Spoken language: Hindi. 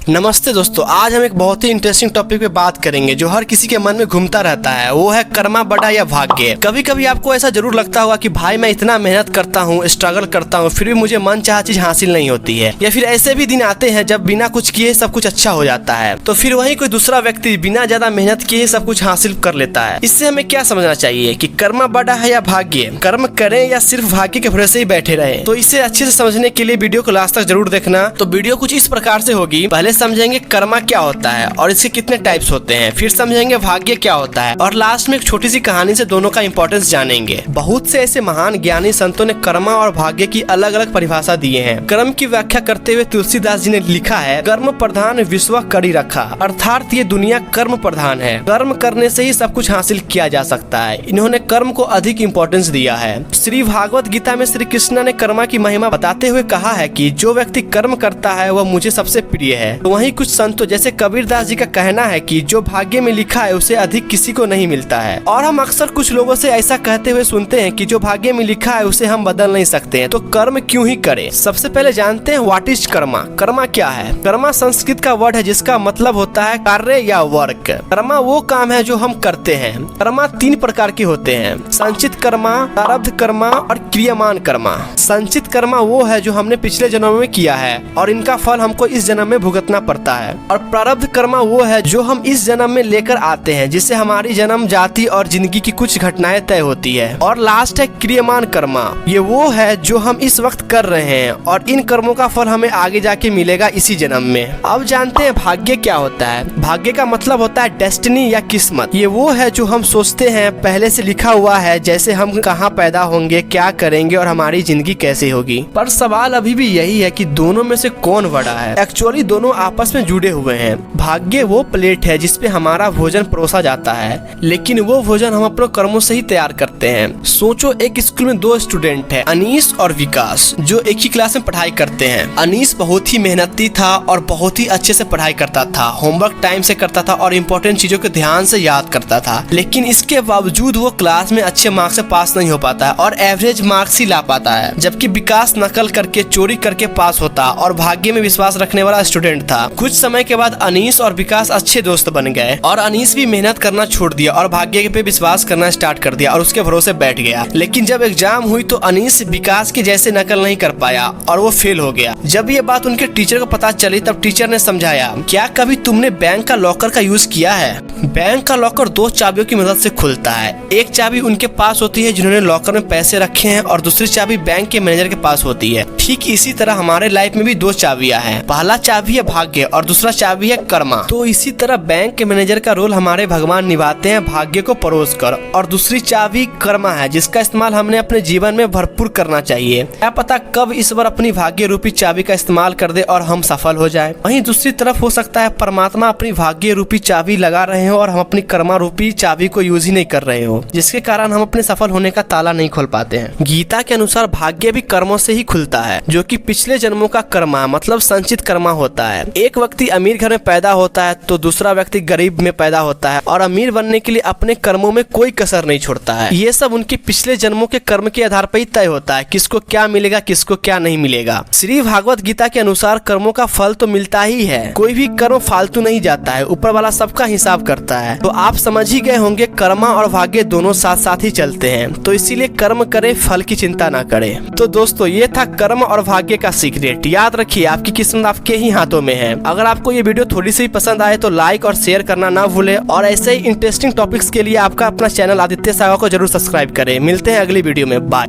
नमस्ते दोस्तों, आज हम एक बहुत ही इंटरेस्टिंग टॉपिक पे बात करेंगे जो हर किसी के मन में घूमता रहता है। वो है कर्मा बड़ा या भाग्य। कभी कभी आपको ऐसा जरूर लगता होगा कि भाई मैं इतना मेहनत करता हूँ, स्ट्रगल करता हूँ, फिर भी मुझे मन चाहा चीज हासिल नहीं होती है। या फिर ऐसे भी दिन आते हैं जब बिना कुछ किए सब कुछ अच्छा हो जाता है, तो फिर वही कोई दूसरा व्यक्ति बिना ज्यादा मेहनत किए सब कुछ हासिल कर लेता है। इससे हमें क्या समझना चाहिए कि कर्मा बड़ा है या भाग्य, कर्म करें या सिर्फ भाग्य के भरोसे ही बैठे रहे। तो इसे अच्छे से समझने के लिए वीडियो को लास्ट तक जरूर देखना। तो वीडियो कुछ इस प्रकार से होगी। पहले समझेंगे कर्मा क्या होता है और इसके कितने टाइप्स होते हैं, फिर समझेंगे भाग्य क्या होता है, और लास्ट में एक छोटी सी कहानी से दोनों का इंपॉर्टेंस जानेंगे। बहुत से ऐसे महान ज्ञानी संतों ने कर्मा और भाग्य की अलग अलग परिभाषा दिए हैं। कर्म की व्याख्या करते हुए तुलसीदास जी ने लिखा है, कर्म प्रधान विश्व करी रखा, अर्थात ये दुनिया कर्म प्रधान है। कर्म करने से ही सब कुछ हासिल किया जा सकता है। इन्होंने कर्म को अधिक इम्पोर्टेंस दिया है। श्री भागवत गीता में श्री कृष्ण ने कर्मा की महिमा बताते हुए कहा है कि जो व्यक्ति कर्म करता है वह मुझे सबसे प्रिय है। तो वहीं कुछ संतों जैसे कबीरदास जी का कहना है कि जो भाग्य में लिखा है उसे अधिक किसी को नहीं मिलता है। और हम अक्सर कुछ लोगों से ऐसा कहते हुए सुनते हैं कि जो भाग्य में लिखा है उसे हम बदल नहीं सकते हैं, तो कर्म क्यों ही करें। सबसे पहले जानते हैं व्हाट इज कर्मा। कर्मा क्या है? कर्मा संस्कृत का वर्ड है जिसका मतलब होता है कार्य या वर्क। कर्मा वो काम है जो हम करते हैं। कर्मा 3 प्रकार के होते हैं, संचित कर्मा, प्रारब्ध कर्मा और क्रियामान कर्मा। संचित कर्मा वो है जो हमने पिछले जन्म में किया है और इनका फल हमको इस जन्म में भुगतना पड़ता है। और प्रारब्ध कर्मा वो है जो हम इस जन्म में लेकर आते हैं, जिससे हमारी जन्म जाति और जिंदगी की कुछ घटनाएं तय होती है। और लास्ट है क्रियमान कर्मा। ये वो है जो हम इस वक्त कर रहे हैं और इन कर्मों का फल हमें आगे जाके मिलेगा इसी जन्म में। अब जानते हैं भाग्य क्या होता है। भाग्य का मतलब होता है डेस्टिनी या किस्मत। ये वो है जो हम सोचते हैं, पहले से लिखा हुआ है, जैसे हम कहाँ पैदा होंगे, क्या करेंगे और हमारी जिंदगी कैसे होगी। पर सवाल अभी भी यही है कि दोनों में से कौन बड़ा है। एक्चुअली दोनों आपस में जुड़े हुए हैं। भाग्य वो प्लेट है जिसपे हमारा भोजन परोसा जाता है, लेकिन वो भोजन हम अपने कर्मों से ही तैयार करते हैं। सोचो, एक स्कूल में 2 स्टूडेंट हैं, अनीस और विकास, जो एक ही क्लास में पढ़ाई करते हैं। अनीस बहुत ही मेहनती था और बहुत ही अच्छे से पढ़ाई करता था, होमवर्क टाइम से करता था और इम्पोर्टेंट चीजों को ध्यान से याद करता था। लेकिन इसके बावजूद वो क्लास में अच्छे मार्क्स से पास नहीं हो पाता है और एवरेज मार्क्स ही ला पाता है। जबकि विकास नकल करके, चोरी करके पास होता और भाग्य में विश्वास रखने वाला स्टूडेंट था। कुछ समय के बाद अनीस और विकास अच्छे दोस्त बन गए और अनीस भी मेहनत करना छोड़ दिया और भाग्य पे विश्वास करना स्टार्ट कर दिया और उसके भरोसे बैठ गया। लेकिन जब एग्जाम हुई तो अनीस विकास के जैसे नकल नहीं कर पाया और वो फेल हो गया। जब ये बात उनके टीचर को पता चली तब टीचर ने समझाया, क्या कभी तुमने बैंक का लॉकर का यूज किया है? बैंक का लॉकर 2 चाबियों की मदद से खुलता है। एक चाबी उनके पास होती है जिन्होंने लॉकर में पैसे रखे हैं और दूसरी चाबी बैंक के मैनेजर के पास होती है। ठीक इसी तरह हमारे लाइफ में भी 2 चाबियां हैं। पहला चाबी है भाग्य और दूसरा चाबी है कर्मा। तो इसी तरह बैंक के मैनेजर का रोल हमारे भगवान निभाते हैं भाग्य को परोस कर, और दूसरी चाबी कर्मा है जिसका इस्तेमाल हमने अपने जीवन में भरपूर करना चाहिए। क्या पता कब ईश्वर अपनी भाग्य रूपी चाबी का इस्तेमाल कर दे और हम सफल हो जाए। वहीं दूसरी तरफ हो सकता है परमात्मा अपनी भाग्य रूपी चाबी लगा रहे हो और हम अपनी कर्मा रूपी चाबी को यूज ही नहीं कर रहे हो, जिसके कारण हम अपने सफल होने का ताला नहीं खोल पाते हैं। गीता के अनुसार भाग्य भी कर्मों से ही खुलता है, जो कि पिछले जन्मों का कर्मा मतलब संचित कर्मा होता है। एक व्यक्ति अमीर घर में पैदा होता है तो दूसरा व्यक्ति गरीब में पैदा होता है और अमीर बनने के लिए अपने कर्मों में कोई कसर नहीं छोड़ता है। ये सब उनके पिछले जन्मों के कर्म के आधार पर ही तय होता है, किसको क्या मिलेगा, किसको क्या नहीं मिलेगा। श्री भागवत गीता के अनुसार कर्मों का फल तो मिलता ही है, कोई भी कर्म फालतू नहीं जाता है, ऊपर वाला सबका हिसाब करता है। तो आप समझ ही गए होंगे कर्मा और भाग्य दोनों साथ साथ ही चलते हैं, तो इसीलिए कर्म करे, फल की चिंता ना करे। तो दोस्तों, ये था कर्म और भाग्य का सीक्रेट। याद रखिए, आपकी किस्मत आपके ही हाथों में है। अगर आपको ये वीडियो थोड़ी सी पसंद आए तो लाइक और शेयर करना ना भूले, और ऐसे ही इंटरेस्टिंग टॉपिक्स के लिए आपका अपना चैनल आदित्य सागा को जरूर सब्सक्राइब करें। मिलते हैं अगली वीडियो में, बाय।